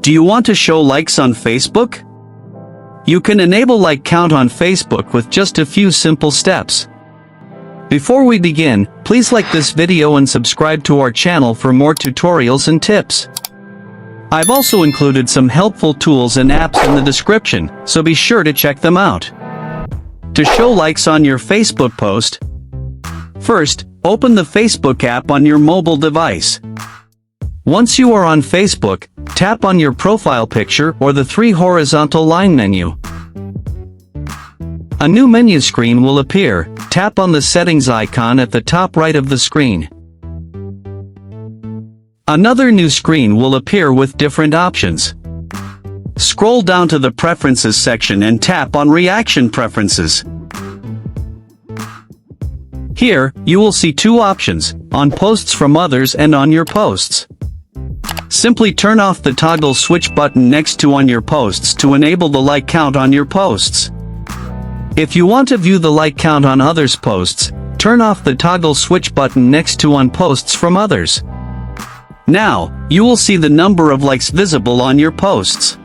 Do you want to show likes on Facebook? You can enable like count on Facebook with just a few simple steps. Before we begin, please like this video and subscribe to our channel for more tutorials and tips. I've also included some helpful tools and apps in the description, so be sure to check them out. To show likes on your Facebook post, first, open the Facebook app on your mobile device. Once you are on Facebook, tap on your profile picture or the three horizontal line menu. A new menu screen will appear. Tap on the settings icon at the top right of the screen. Another new screen will appear with different options. Scroll down to the Preferences section and tap on Reaction Preferences. Here, you will see two options, on posts from others and on your posts. Simply turn off the toggle switch button next to on your posts to enable the like count on your posts. If you want to view the like count on others' posts, turn off the toggle switch button next to on posts from others. Now, you will see the number of likes visible on your posts.